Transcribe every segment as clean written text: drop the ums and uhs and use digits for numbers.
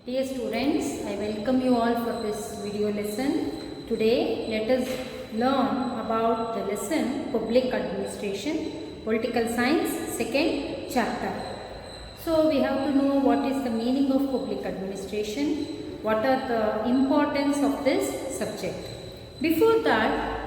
Dear students, I welcome you all for this video lesson. Today, let us learn about the lesson Public Administration, Political Science, second chapter. So, we have to know what is the meaning of public administration, what are the importance of this subject. Before that,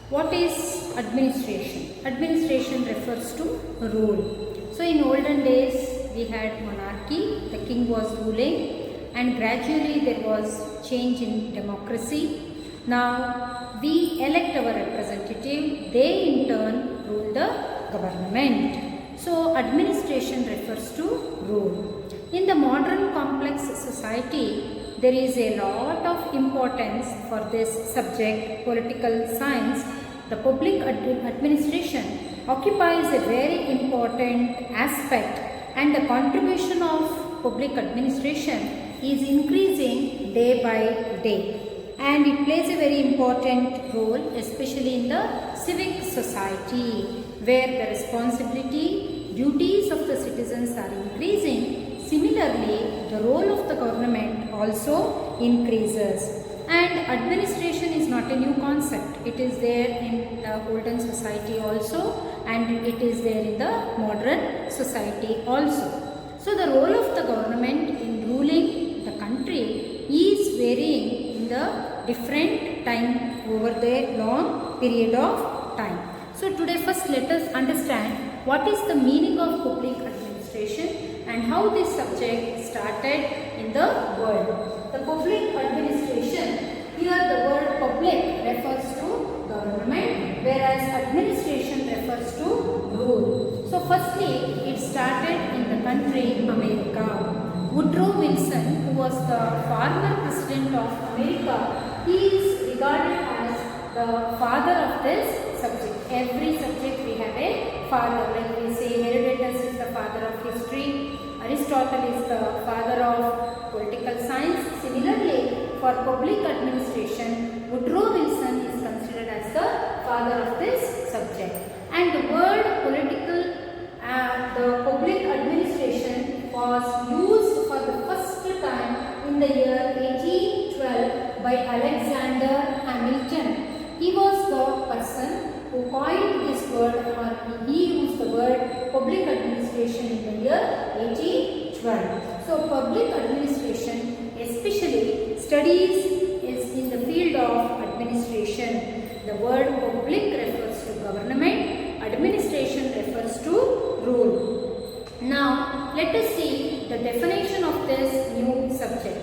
what is administration? Administration refers to rule. So, in olden days, we had monarchy, the king was ruling, and gradually there was change in democracy. Now we elect our representative, they in turn rule the government. So administration refers to rule. In the modern complex society, there is a lot of importance for this subject, political science. The public administration occupies a very important aspect, and the contribution of public administration is increasing day by day, and it plays a very important role, especially in the civic society, where the responsibility, duties of the citizens are increasing. Similarly, the role of the government also increases. And administration is not a new concept. It is there in the olden society also, and it is there in the modern society also. So the role of the government in ruling the country is varying in the different time over the long period of time. So today first let us understand what is the meaning of public administration and how this subject started in the world. The public administration, here the word public refers to government, whereas administration refers to rule. So firstly, it started in the country America. Woodrow Wilson, who was the former president of America, he is regarded as the father of this subject. Every subject we have a father, like we say Herodotus is the father of history, Aristotle is the father of political science. Similarly, for public administration, Woodrow Wilson is considered as the father of this subject. And the word the public administration was used for the first time in the year 1812 by Alexander Hamilton. He was the person who coined this word, or he used the word public administration in the year 1812. So public administration especially studies is in the field of administration. The word public refers to government, administration refers to rule. Now let us see the definition of this new subject.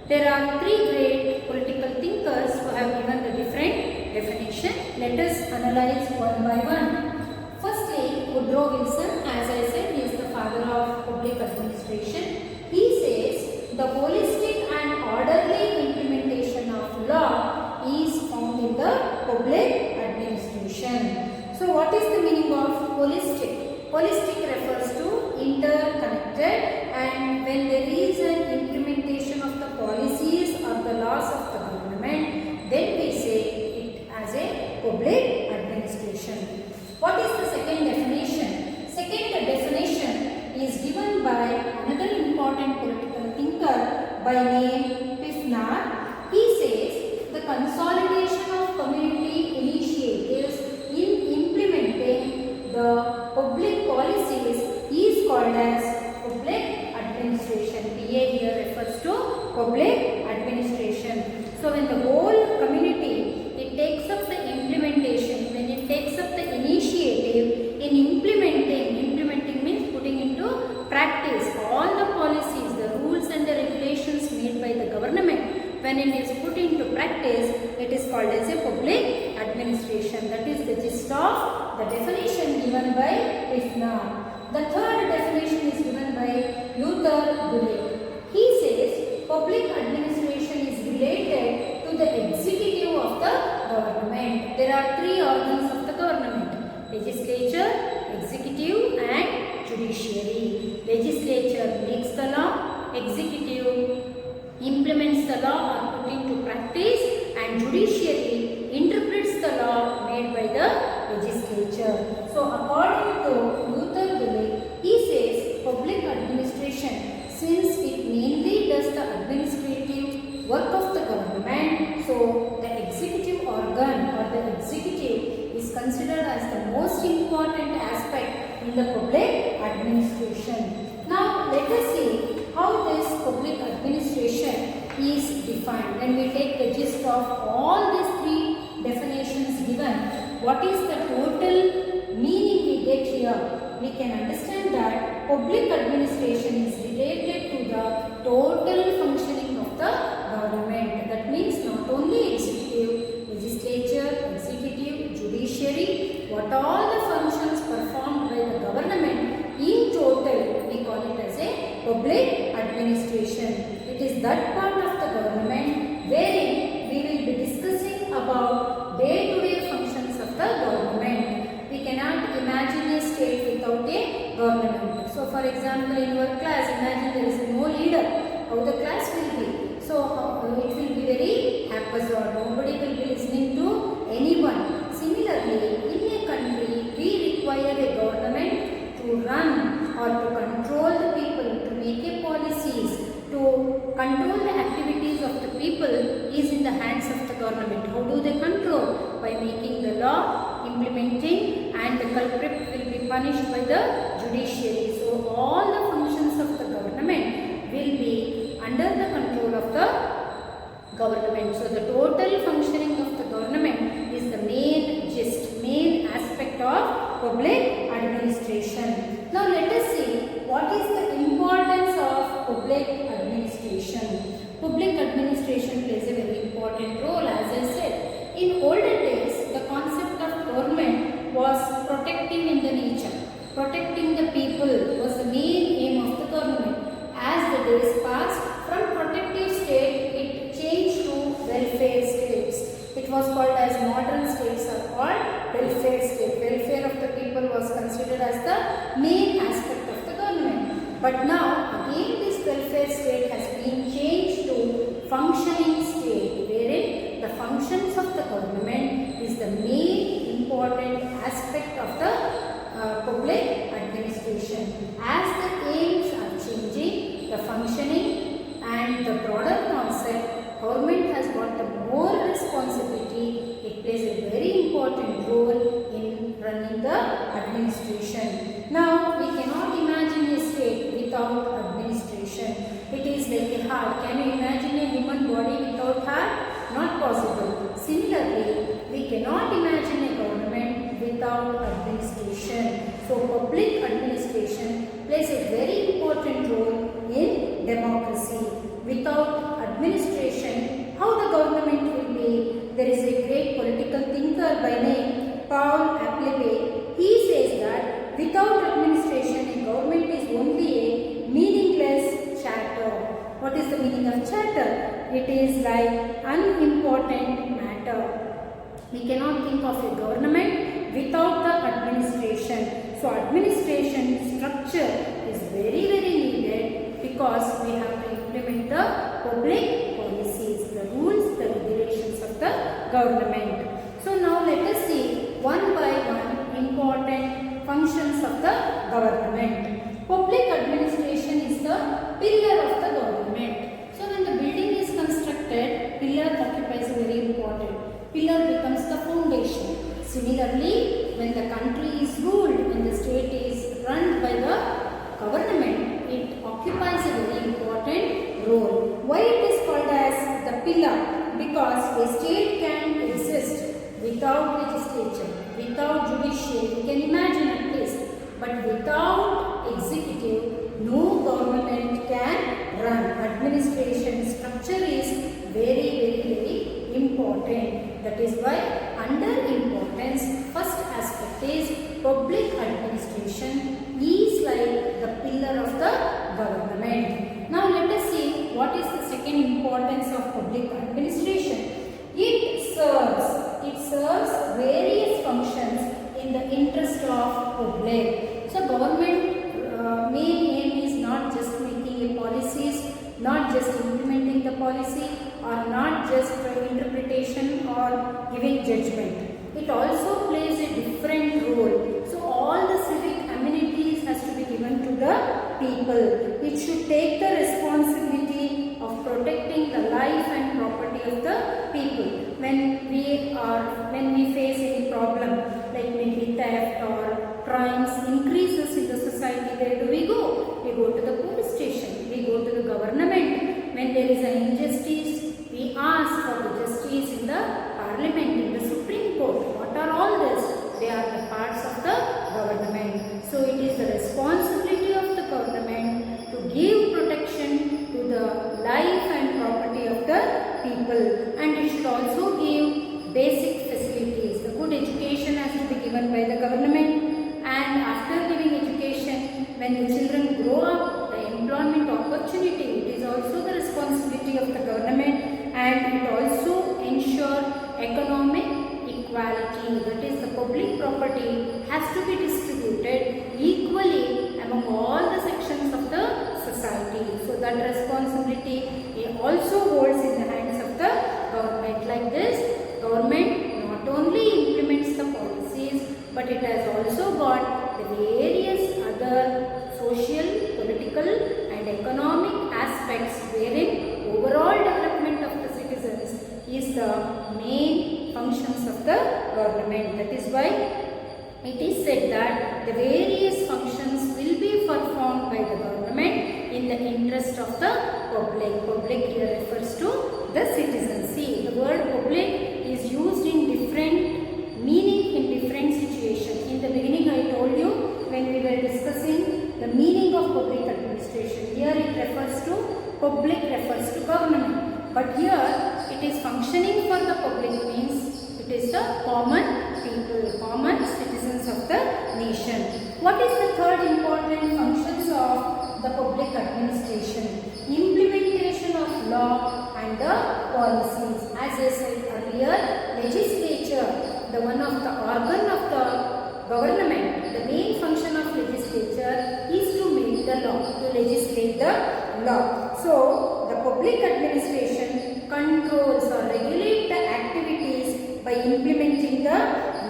There are three great political thinkers who have given the different definition. Let us analyze one by one. Firstly, Woodrow Wilson, as I said, he is the father of public administration. He says the holistic and orderly implementation of law is found in the public administration. So what is the meaning of holistic? Holistic refers to interconnected, and when there is an implementation of the policies or the laws of the government, then we say it as a public administration. What is the second definition? Second definition is given by another important political thinker by name Pifnar. He says the consolidation of community initiatives in implementing the public policies is called as public administration. PA here refers to public administration. So when the whole community, it takes up the implementation, when it takes up the initiative in implementing means putting into practice all the policies, the rules and the regulations made by the government, when it is put into practice, it is called as a public administration. That is the gist of the definition given by Pifnar. The third definition is given by Luther Dulek. He says public administration is related to the executive of the government. There are three organs of the government: legislature, executive and judiciary. Legislature makes the law, executive implements the law or put into practice, and judiciary interprets the law made by the legislature. So according to Luther Dulek, he says public administration, since it mainly does the considered as the most important aspect in the public administration. Now let us see how this public administration is defined. When we take the gist of all these three definitions given, what is the total meaning we get here? We can understand that public administration is related to the total functioning of the government. That means not only executive, legislature, executive, judiciary, what all the functions performed by the government in total, we call it as a public administration. It is that part of the government wherein we will be discussing about day-to-day functions of the government. We cannot imagine a state without a government. So for example, in your class, imagine there is no leader. How the class will be? So it will be very haphazard. Nobody will be listening to anyone. Similarly, in a country, we require a government to run or to control the people, to make a policies, to control the activities of the people is in the hands of the government. How do they control? By making the law, implementing, and the culprit will be punished by the judiciary. So all the functions of the government will be under the control of the government. So the total functioning of the government is the main gist, main aspect of public administration. Now let us see what is the importance of public administration. Public administration plays a very important role, as I said. In olden days, the concept of government was protecting in the nature. Protecting the people was the main aim of the government. As the days passed, from protective state, it changed to welfare states. It was called as modern states are called welfare state. Welfare of the people was considered as the main aspect of the government. But now, again this welfare state has been changed to functioning state, wherein the functions of the government is the main important aspect of the public administration. As the aims are changing, the functioning and the broader concept, government has got the more responsibility. It plays a very important role in running the administration. Now, we cannot imagine a state without administration. It is like a heart. Can you imagine a human body without heart? Not possible. Similarly, we cannot imagine a government without administration. So, public administration plays a very important role in democracy. Without administration, how the government will be? There is a great political thinker by name Paul Appleby. He says that without administration, a government is only a meaningless chatter. What is the meaning of chatter? It is like unimportant matter. We cannot think of a government without the administration. So administration structure is very needed because we have to implement the public policies, the rules, the regulations of the government. So now let us see one by one important functions of the government. Public administration is the pillar of the government. So when the building is constructed, pillar occupies a very important. Pillar becomes the foundation. Similarly, when the country is ruled, when the state is run by the government, it occupies a very important role. Why it is called as the pillar? Because a state can exist without legislature, without judiciary. We can imagine at least. But without executive, no government can run. Administration structure is very important. That is why under importance, first aspect is public administration is like the pillar of the government. Now let us see what is the second importance of public administration. It serves various functions in the interest of public. So government main aim is not just making a policies, not just implementing the policy, or not just interpretation or giving judgment. It also plays a different role. So all the civic amenities has to be given to the people. It should take the responsibility of protecting the life and property of the people. When we face any problem, When there is an injustice, we ask for the justice in the Parliament, in the Supreme Court. What are all this? They are the parts of the government. So it is the responsibility of the government to give protection to the life and property of the people, and it should also give basic facilities. The good education has to be given by the government, and after giving education, when the children grow up, the employment opportunity, it is also the responsibility of the government, and it also ensure economic equality. That is, the public property has to be distributed equally among all the sections of the society. So that responsibility it also holds in the hands of the government. Like this, government not only implements the policies, but it has also got the various other social, political and economic aspects wherein overall development of the citizens is the main functions of the government. That is why it is said that the various functions will be performed by the government in the interest of the public. Public here refers to the citizens. See, the word public is used in different meaning in different situations. In the beginning I told you when we were discussing the meaning of public administration. Here it refers to public refers to government. But here it is functioning for the public means it is the common people, common citizens of the nation. What is the third important functions of the public administration? Implementation of law and the policies. As I said earlier, legislature, the one of the organ of the government, the main function of legislature is to make the law, to legislate the law. So, the public administration controls or regulates the activities by implementing the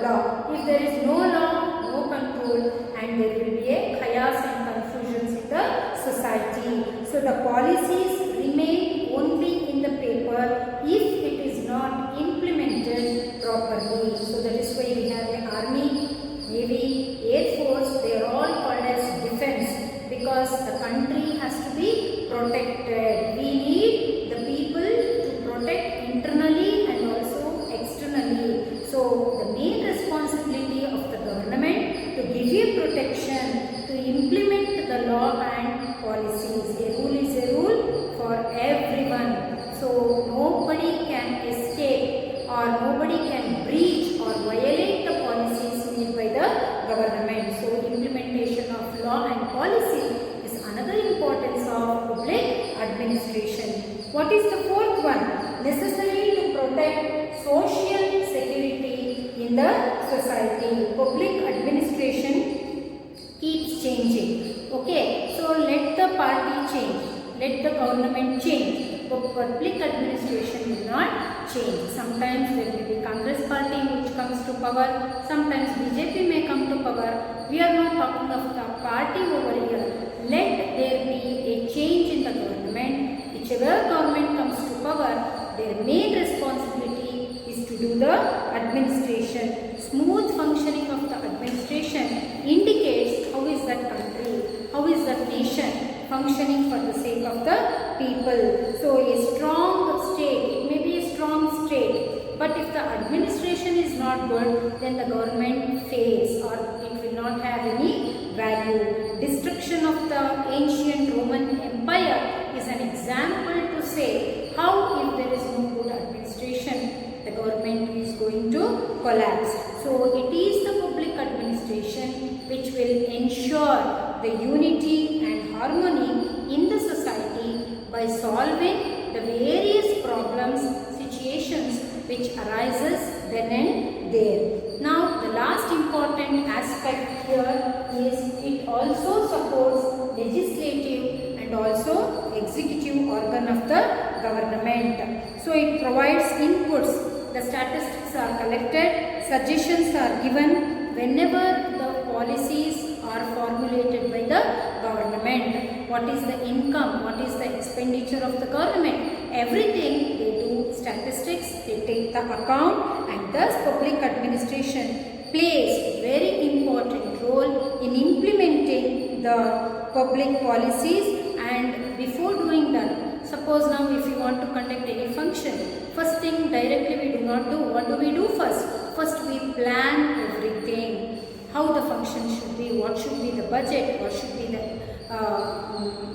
law. If there is no law, no control, and there will be a chaos and confusions in the society. So the policies remain only in the paper if it is not implemented properly. So that is why we have the army, navy, air force. They are all called as defense because the country has to be protected. We need the people to protect internally and also externally. So the main responsibility of the government to give you protection, to implement the law and policies. A rule is a rule for everyone. So nobody can escape or nobody can breach or violate the policies made by the government. So implementation of law and policy is another importance of public administration. What is the fourth one? Necessary to protect social security in the society. Public administration keeps changing. Okay, so let the party change, let the government change, but public administration will not change. Sometimes there will be Congress party which comes to power, sometimes BJP may come to power. We are not talking of the party over here. Let there be a change in the government. Whichever government comes to power, their main responsibility is to do the administration. Smooth functioning of the administration indicates how is that country, how is that nation functioning for the sake of the people. So a strong state, it may be a strong state, but if the administration is not good, then the government fails or it will not have any value. Destruction of the ancient Roman Empire is an example to say how if there is no good administration, the government is going to collapse. So it is the public administration which will ensure the unity and harmony in the society by solving the various problems, situations which arises then and there. Now the last important aspect here is it also supports legislative and also executive organ of the government. So it provides inputs, the statistics are collected, suggestions are given whenever the policies are formulated by the government. What is the income, what is the expenditure of the government, everything they do statistics, they take the account, and thus public administration plays very important role in implementing the public policies. And before doing that, suppose Suppose now if you want to conduct any function, first thing directly we do not do. What do we do first? First we plan everything. How the function should be, what should be the budget, what should be the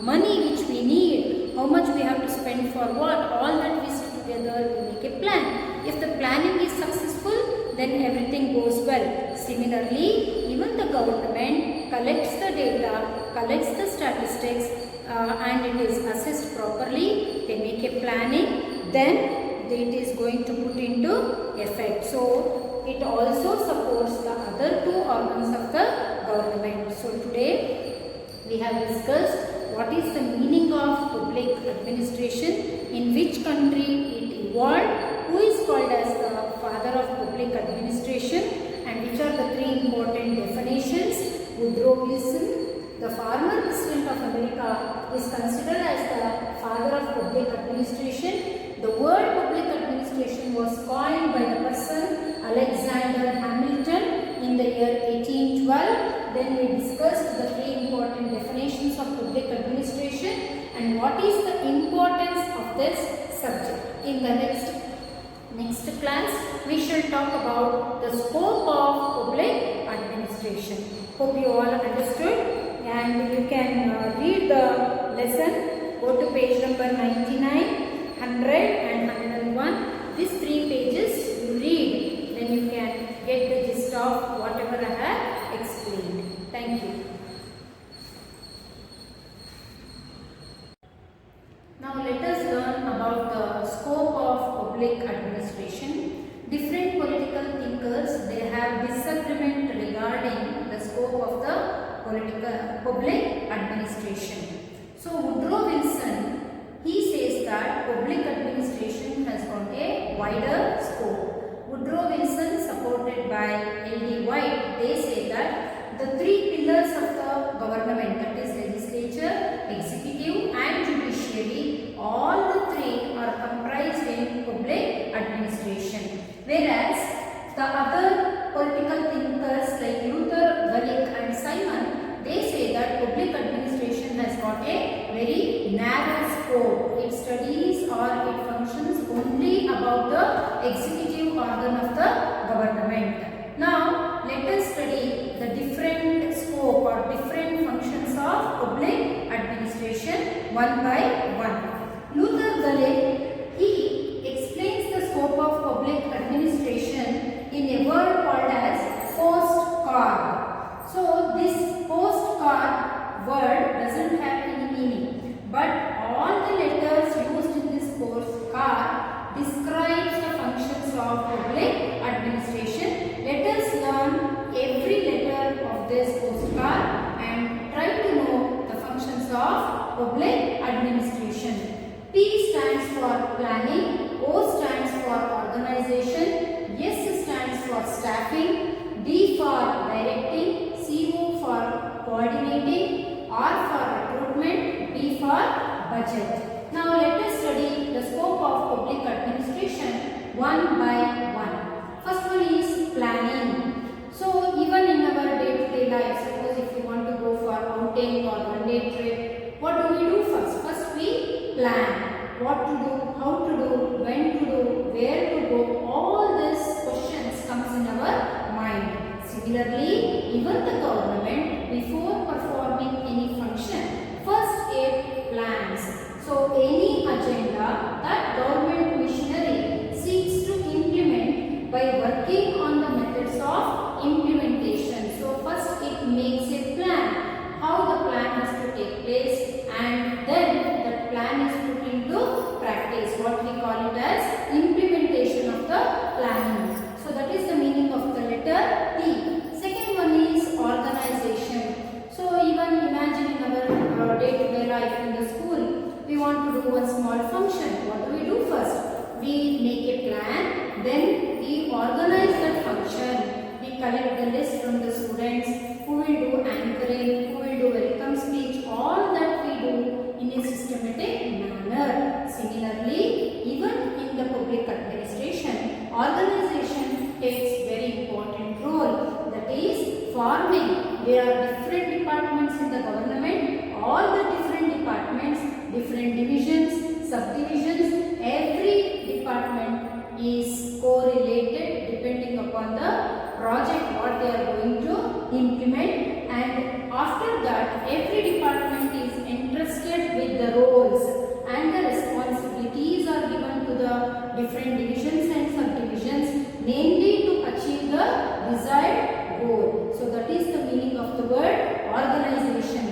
money which we need, how much we have to spend for what, all that we sit together, we make a plan. If the planning is successful, then everything goes well. Similarly, even the government collects the data, collects the statistics, and it is assessed properly. They make a planning, then it is going to put into effect. So it also supports the other two organs of the government. So today we have discussed what is the meaning of public administration, in which country it evolved, who is called as the father of public administration, and which are the three important definitions. Woodrow Wilson, the former president of America, is considered as the father of public administration. The word public administration was coined by the person Alexander Hamilton in the year 1812. Then we discussed the three important definitions of public administration and what is the importance of this subject. In the next class, we shall talk about the scope of public administration. Hope you all understood, and you can read the lesson. Go to page number 99, 100 and 101. These 3 pages you read, then you can get the gist of whatever I have explained. Thank you. Now let us learn about the scope of public administration. Different political thinkers, they have disagreement regarding the scope of the public administration. So Woodrow Wilson, he says that public administration has got a wider scope. Woodrow Wilson, supported by L.D. White, they say that the 3 pillars of the government, that is legislature, executive and judiciary, all the 3 are comprised in public administration. Whereas the other political thinkers like Luther, Gulick and Simon, they say that public administration has got a very narrow scope. It studies or it functions only about the executive organ of the government. Now let us study the different scope or different functions of public administration one by one. Luther Gulick, he explains the scope of public administration in a word called as postcard. So this postcard word doesn't have any meaning, but all the letters used in this postcard describes the functions of public administration. Let us learn every letter of this postcard and try to know the functions of public administration. P stands for planning, O stands for organization, S stands for staffing, D for directing, CO for coordinating, R for recruitment, B for budget. Now let us study the scope of public administration one by one. First one is planning. So even in our day-to-day life, suppose if you want to go for outing or one-day trip, what do we do first? First we plan. What to do, how to do, when to do, where to go, all these questions comes in our mind. Similarly, even the government, before performing any function, first it plans. So any agenda that government missionary seeks to implement by working on the methods of implementation. So first it makes a plan, how the plan has to take place, and then the plan is put into practice, what we call it as implementation of the planning. So that is the meaning of the letter P. Second one is organization. So even imagine in our day-to-day life in the school, we want to do a small function. What do we do first? We make a plan, then we organize that function. We collect the list from the students, who will do anchoring, who will do welcome speech, all that we do in a systematic manner. Similarly, even in the public administration, organization takes very important role. That is forming. There are different departments in the government. All the different departments, different divisions, sub different divisions and subdivisions, namely to achieve the desired goal. So that is the meaning of the word organization.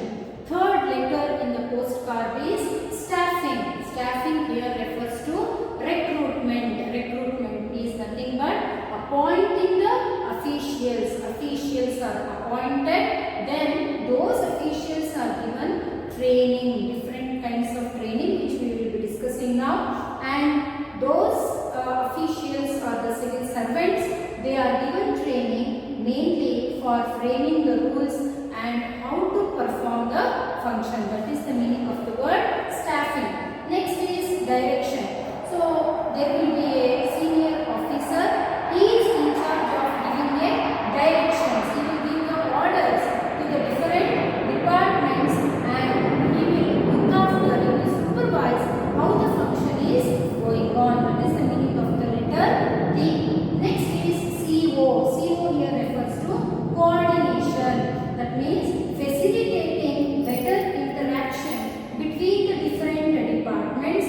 Third letter in the postcard is staffing. Staffing here refers to recruitment. Recruitment is nothing but appointing the officials. Officials are appointed, then those officials are given training, different kinds of training which we will be discussing now, and those officials or the civil servants, they are given training mainly for framing the rules and how to perform the function. That is the meaning of the word staffing. Next is direction. So there will be a senior officer. He is in charge of giving a directions. He will give the orders to the different departments and he will look after, he will supervise how the function is going on. That is the meaning of the letter D. Next is CO. CO here refers to coordination. That means facilitating better interaction between the different departments.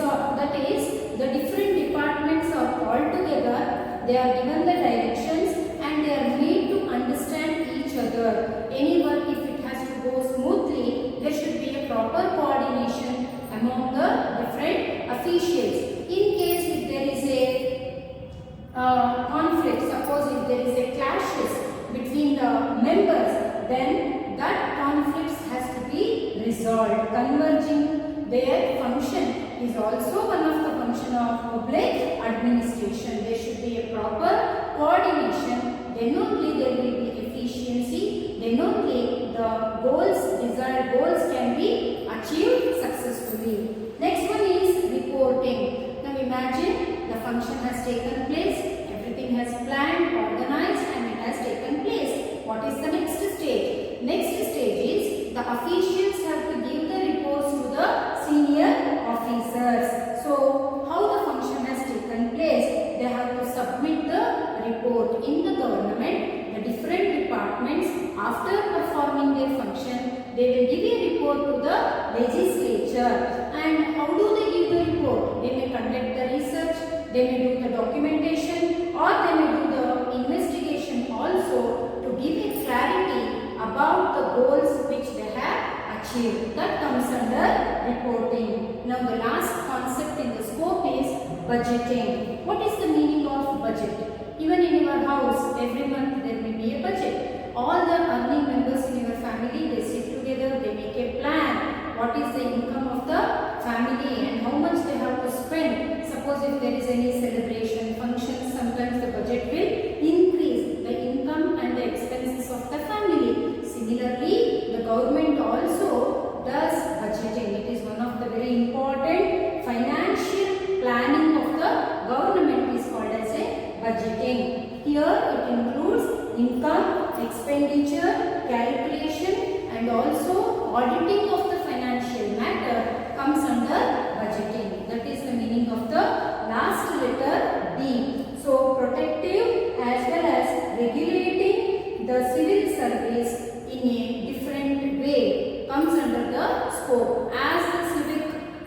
That is, the different departments are called together, they are given the directions and they are made to understand each other. Any work, if it has to go smoothly, there should be a proper coordination among the different officials. In case if there is a conflict, suppose if there is a clashes between the members, then that conflict has to be resolved. Converging their function is also one of the function of public administration. There should be a proper coordination, then only there will be efficiency, then only the goals, desired goals can be achieved successfully. Next one is reporting. Now imagine the function has taken place, everything has planned, organized and it has taken place. What is the next stage? Next stage is the officials have to give the reports to the senior officers. So how the function has taken place? They have to submit the report. In the government, the different departments, after performing their function, they will give a report to the legislature. And how do they give the report? They may conduct the research, they may do the documentation, or they may do the investigation also to give a clarity about the goals which they have achieved. That comes under reporting. Now the last concept in the scope is budgeting. What is the meaning of budget? Even in your house, every month there will be a budget. All the earning members in your family, they sit together, they make a plan. What is the income of the family and how much they have to spend. Suppose if there is any celebration, function, sometimes the budget will increase the income and the expenses of the family. Similarly, the government also does budgeting. It is one of the very important financial planning of the government is called as a budgeting. Here it includes income, expenditure, calculation and also auditing of the financial matter comes under budgeting. That is the meaning of the last letter D. So protective as well as regulating the civil service in a different way comes under the scope. As the civic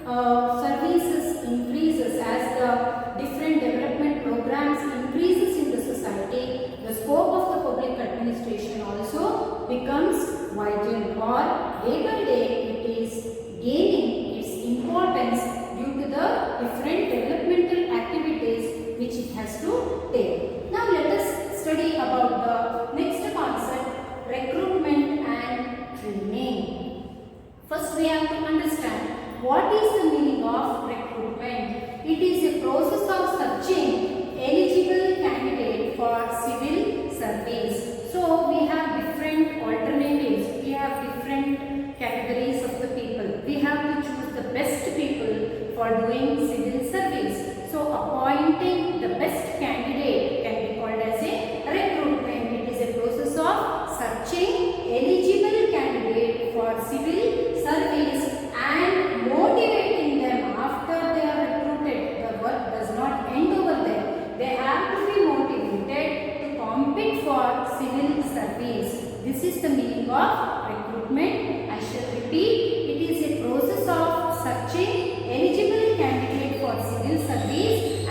services increases, as the different development programs increases in the society, the scope of the public administration also becomes widened, or day by day it is gaining its importance due to the different developmental activities which it has to take. Now let us study about the next concept, recruitment and training. First we have to understand what is the meaning of recruitment. It is a process of searching eligible candidate for civil service. So we have different alternatives, we have different categories of the people. We have to choose the best people for doing civil service. So appointing the best candidate can be called as a recruitment. It is a process of searching eligible candidate for civil service and motivating them after they are recruited. The work does not end over there. They have to be motivated to compete for civil service. This is the meaning of recruitment. I shall repeat. It is a process of searching eligible candidate for civil service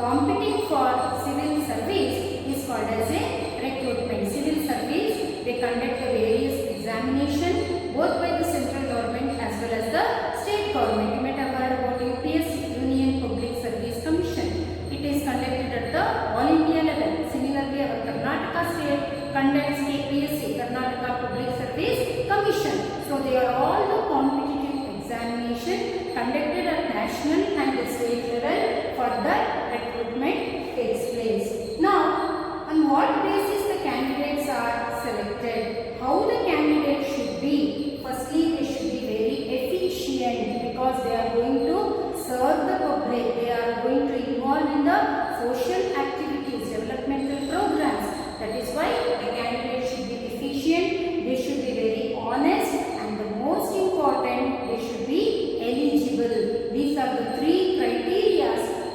competing for civil service is called as a recruitment. Civil service, they conduct the various examination both by the central government as well as the state government. You might have heard about UPSC, Union Public Service Commission. It is conducted at the all India level. Similarly, our Karnataka state conducts KPSC, Karnataka Public Service Commission. So they are all the competitive examination conducted at national and the state level. For that, recruitment takes place. Now, on what basis the candidates are selected? How the candidate should be? Firstly, they should be very efficient because they are going to serve the public. They are going to involve in the social activities, developmental programs. That is why the candidate should be efficient. They should be very honest, and the most important, they should be eligible. These are the three criteria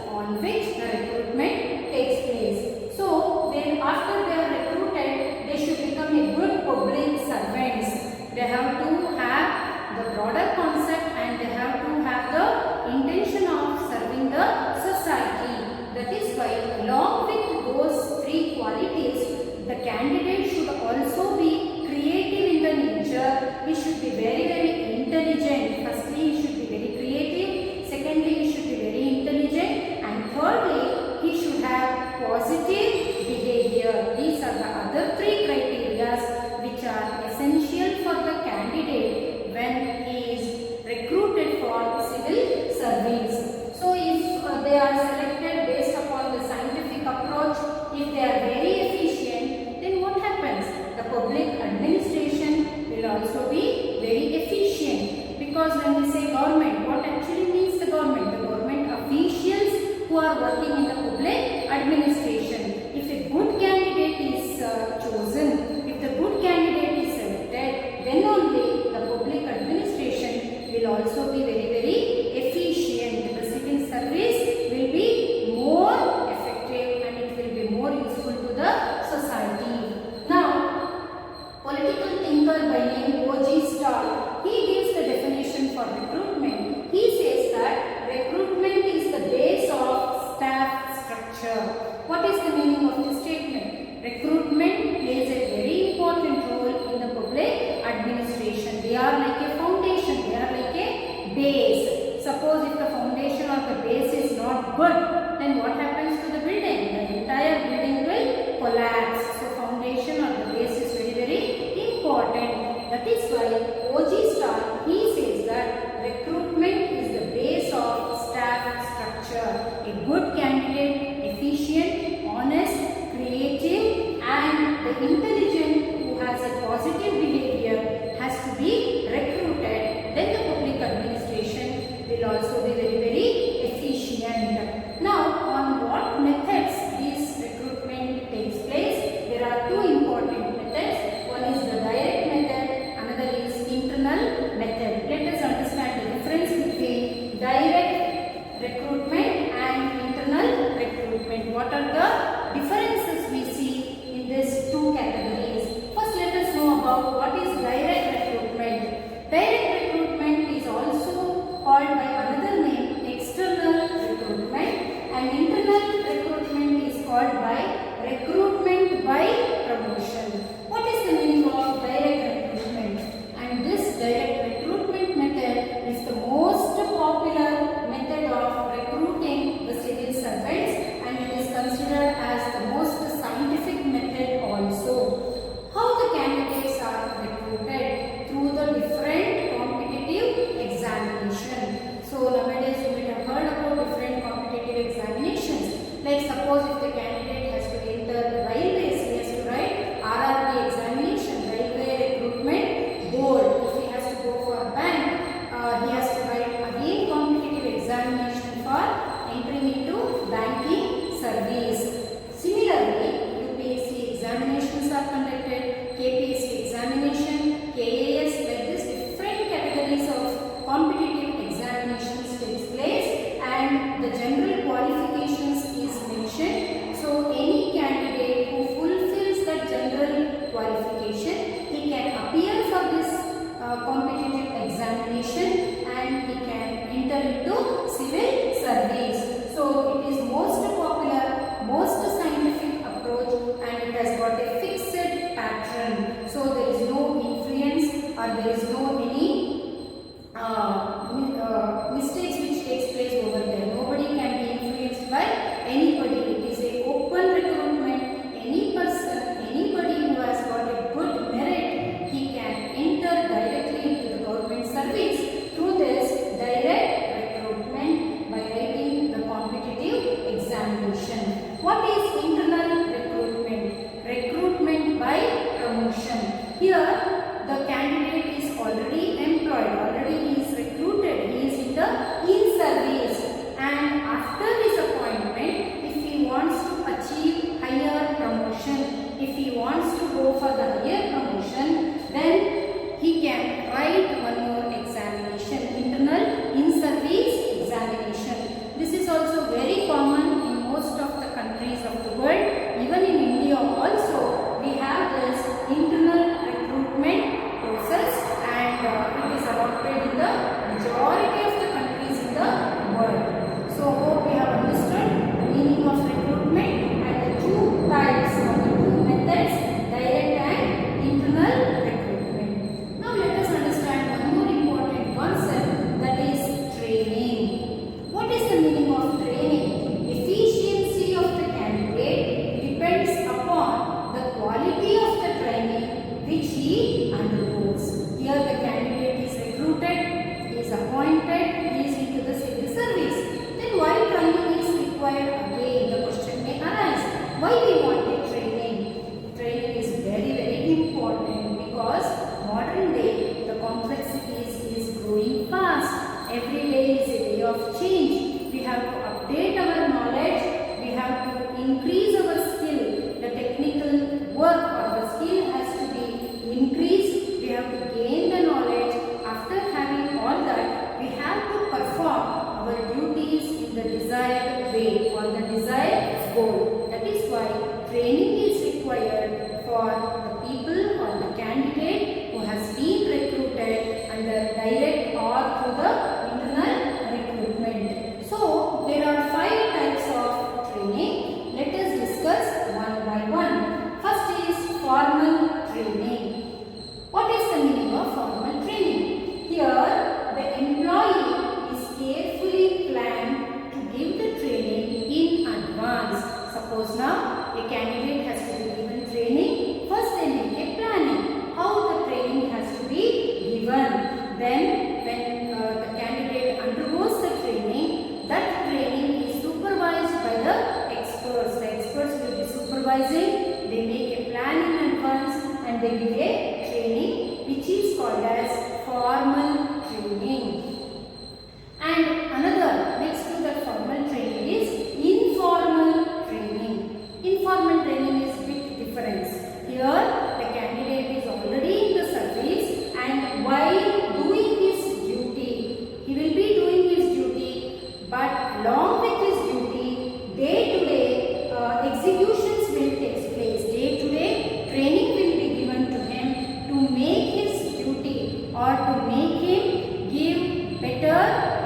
on which the recruitment takes place. So, then after they are recruited, they should become a good public servants. They have to have the broader concept and they have to have the intention of serving the society. That is why, along with those three qualities, the candidate should also be creative in the nature. He should be very intelligent. Firstly, he should be very creative. Secondly, he should be very intelligent. And thirdly, he should have positive behavior. These are the other three criteria which are essential for the candidate when he is recruited for civil service. So, if they are selected based upon the scientific approach, if they are very efficient, then what happens? The public administration will also be very efficient, because when we say government, what actually means the government? The government officials who are working in the public administration. If a good candidate is chosen, if the good candidate is selected, then only the public administration will also be very efficient. The civil service will be more effective and it will be more useful to the society. Now, political thinker by name O.G. Stahl, he gives the definition for recruitment. He says that recruitment is the base of staff structure. What is the meaning of this statement? Recruitment plays a very important role in the public administration. They are like a foundation, they are like a base. Suppose if the foundation or the base is not good, then what happens to the building? The entire building will collapse. So foundation or the base is very important. That is why O.G. Stahl, he says that recruitment is the base of staff structure. A good candidate, efficient, honest, creative and the intelligent who has a positive behavior has to be recruited. Then the public administration will also be very efficient. Now, on what methods this recruitment takes place? There are two important methods. One is the direct method, another is internal method. Let us understand the difference between direct recruitment and internal recruitment. What are the differences we see in these two categories? First, let us know about what is direct recruitment. Direct recruitment is also called by another name external recruitment, and internal recruitment is called by recruitment by promotion. What is the meaning of direct recruitment? And this direct recruitment method is the most popular method of recruiting the civil servants, and it is considered as the most scientific method also. How the candidates are recruited? Through the different competitive examination. So nowadays you might have heard about different competitive examinations. Like suppose if the candidate has to enter railways, he has to write RRB examination, Railway Recruitment Board. If he has to go for bank, he has to write again competitive examination for entering into banking service. Similarly, UPSC examinations are conducted, KPSC examination, KAS, like this different categories of competitive examinations takes place, and the general qualifications is mentioned. So any candidate who fulfills that general qualification, he can appear for this competitive examination and he can enter into civil service. So it is most popular required again? The question may arise. Why we wanted training? Training is very important because modern day the complexities is growing fast. Every day is a day of change. We have to update our knowledge. We have to increase our skill. The technical work or the skill has to be increased. We have to gain the knowledge. After having all that, we have to perform our duties in the desired way or the desired goal. That is why training is required for the people or the candidate who has been recruited under direct or through the internal recruitment. So there are 5 types of training. Let us discuss one by one. First is formal training. What is the meaning of formal training? Here the employee is carefully planned to give the training in advance. Suppose now a candidate has to be given training. First they make a planning how the training has to be given. Then when the candidate undergoes the training, that training is supervised by the experts. The experts will be supervising. They make a plan in advance and they give a training which is called as formal training. And another next to the formal training is informal training. Informal training is big difference. Here the candidate is already in the service and while doing his duty, he will be doing his duty, but along with his duty, day to day executions will take place. Day to day training will be given to him to make his duty or to make him give better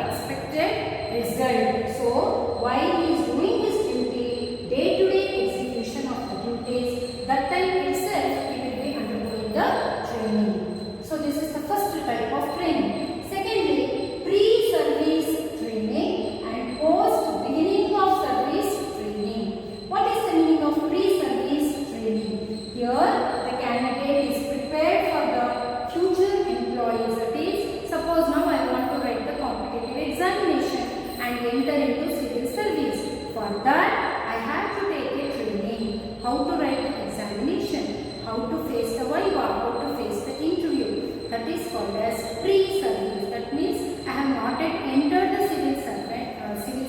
expected result. So while he is doing his duty, day to day execution of the duties, that time itself he will be undergoing the training. So this is the first type of training. Secondly, pre-service training and post beginning of service training. What is the meaning of pre-service training? Here the candidate is prepared for the future employees. That is, suppose now I want to write the competitive examination and enter into civil service. For that I have to take a training. How to write the examination, how to face the viva, how to face the interview. That is called as pre-service. That means I have not yet entered the civil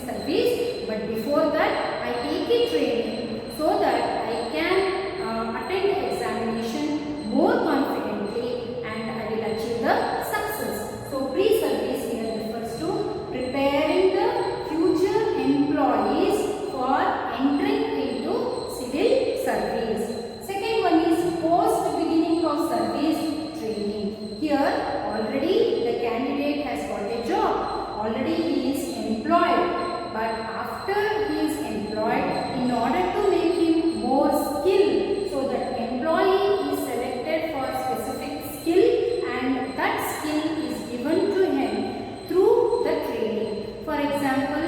service, but before that I take a training so that I can attend the examination more confidently and I will achieve the success. So pre-service here refers to preparing the future employees for entering into civil service. Second one is post beginning of service training. Here already the candidate has got a job, already he is employed, but after he is employed, in order to make him more skilled, so that employee is selected for specific skill and that skill is given to him through the training. For example,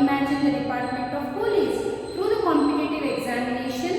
imagine the Department of Police. Through the competitive examination,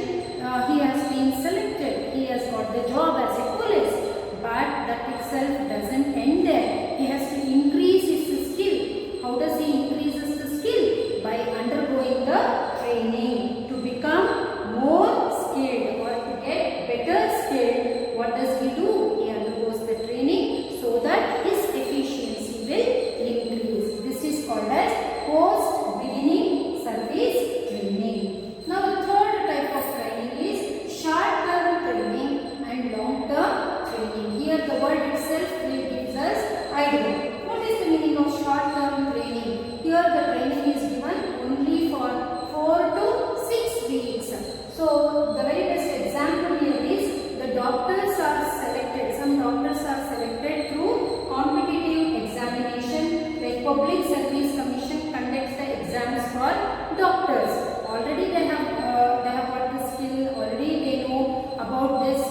he has been selected. He has got the job as a police. But that itself doesn't end there. He has to increase his skill. How does he increases the skill? By undergoing the training to become more skilled or to get better skilled. What does he do? He undergoes the training so that his efficiency will increase. This is called as post beginning service training. Now the third type of training is short term training and long term training. Here the word itself gives us idea. What is the meaning of short term training? Here the training is given only for 4 to 6 weeks. So the very best example here is the doctors are selected. Some doctors are selected through competitive examination, like Public Service Commission conducts the exams for doctors. Already they have got the skill, already they know about this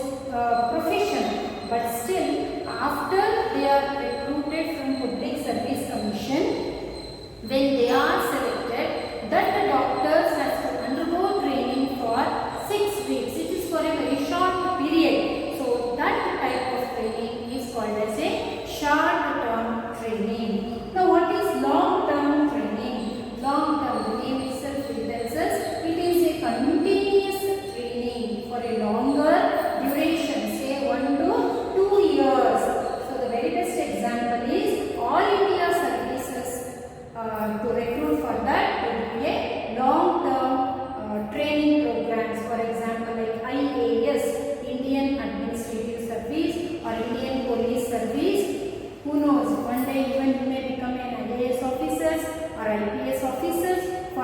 profession, but still after they are recruited from Public Service Commission, when they are selected, that the doctors has to undergo training for 6 weeks. It is for a very short period. So that type of training is called as a short term training. Now what is long term training? Long term, the name itself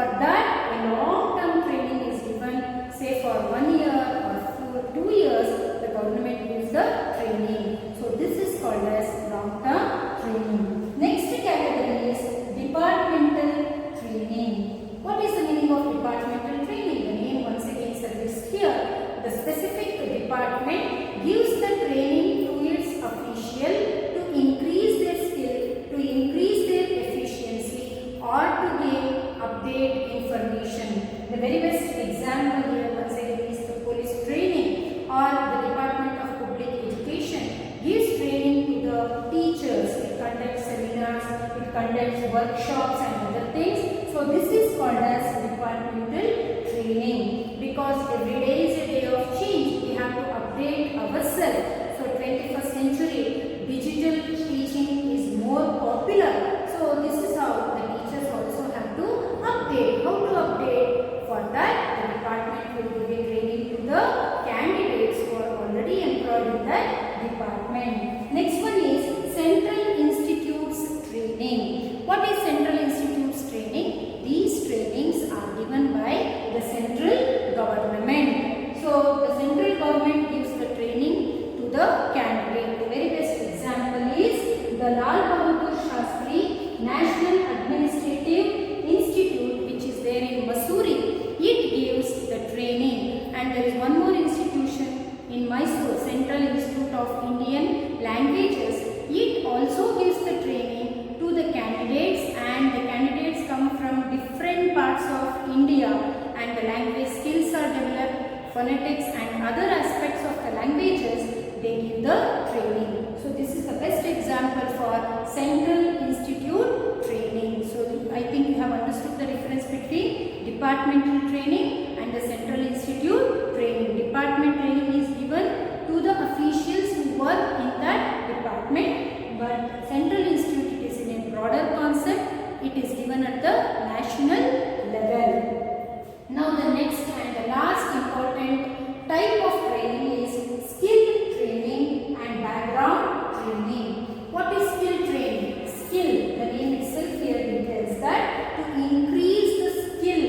For that, a long-term training is given, say for 1 year or for 2 years, the government gives the training. So this is called as long-term training. Next category is departmental training. What is the meaning of departmental training? The name once again suggests here. The specific department gives the training to its official to increase their skill, to increase their efficiency, or to gain update information. The very best example here once again is the police training, or the Department of Public Education gives training to the teachers. It conducts seminars, it conducts workshops and other things. So this is called as departmental training, because every day is a day of change. We have to update ourselves. So 21st century digital teaching is more popular. So this is how the teachers also have to update. How to update? For that, the department will give a training to the candidates who are already employed in that department. Next one is Central Institutes training. What is Central Institutes training? These trainings are given by the central government. So the central government gives the training to the candidate. The very best example is the Lal Bahadur Shastri National Administrative Institute, which is there in Mussoorie. It gives the training. And there is one more institution in Mysore, Central Institute of Indian Languages. It also gives the training to the candidates, and the candidates come from different parts of India, and the language skills are developed, phonetics and other aspects of the languages, they give the training. So this is the best example for Central Institute training. So I think you have understood the difference between departmental training and the Central Institute training. Department training is given to the officials who work in that department, but Central Institute is in a broader concept. It is given at the national level. Now the next and the last important type of training is skill training and background training. What is skill training? Skill, the name itself here tells that to increase the skill,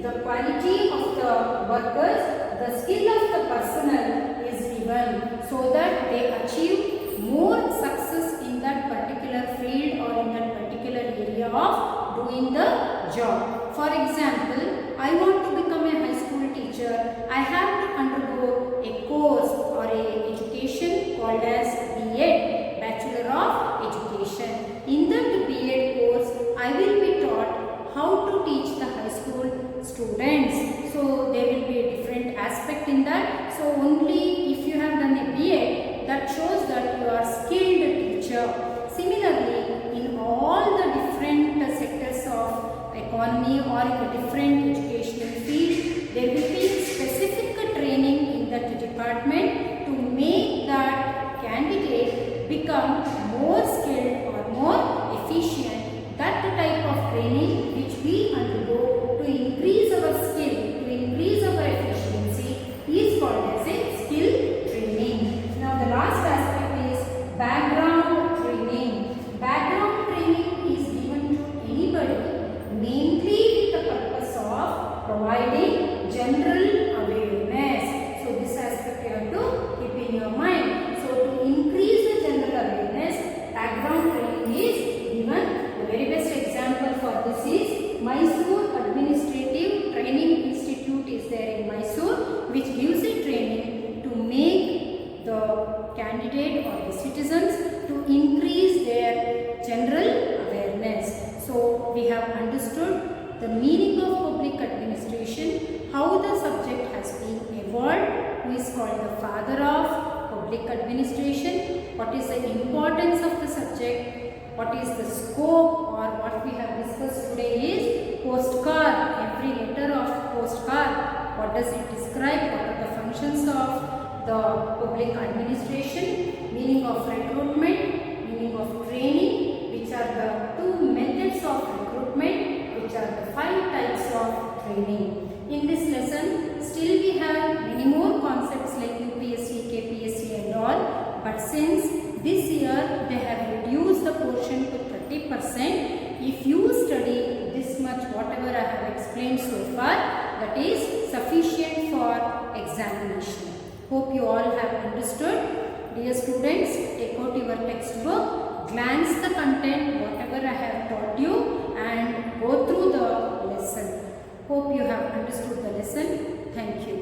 the quality of the workers, the skill of the personnel is given so that they achieve more success in that particular field or in that particular area of doing the job. For example, I want to become a high school teacher. I have to undergo a course or a education called as B.Ed, Bachelor of Education. In that B.Ed course, I will be taught how to teach the high school students. So there will be a different aspect in that. So only if you have done a B.Ed, that shows that you are a skilled teacher. Similarly, in all the different sectors of economy or in the different educational field, there will be specific training in that department to make that candidate become more skilled or more efficient. That type of training which we undergo to increase our skill, to increase our efficiency is called as a skill training. Now the last aspect is background training. Background training is given to anybody mainly with the purpose of providing general awareness. So this aspect you have to keep in your mind. So to increase the general awareness, background training is given. The very best example for this is Mysore Administrative Training Institute is there in Mysore, which gives a training to make the candidate or the citizens to increase their general awareness. So we have understood the meaning of public administration, how the subject has been evolved, who is called the father of public administration, what is the importance of the subject, what is the scope, or what we have discussed today is postcard. Every letter of postcard, what does it describe, what are the functions of the public administration, meaning of recruitment, meaning of training, which are the two methods of recruitment, which are the 5 types of training. In this lesson, still we have many more concepts like UPSC, KPSC and all, but since this year they have reduced the portion to 30%, if you study this much, whatever whatever I have explained so far, that is sufficient for examination. Hope you all have understood. Dear students, take out your textbook, glance the content, whatever I have taught you, and go through the lesson. Hope you have understood the lesson. Thank you.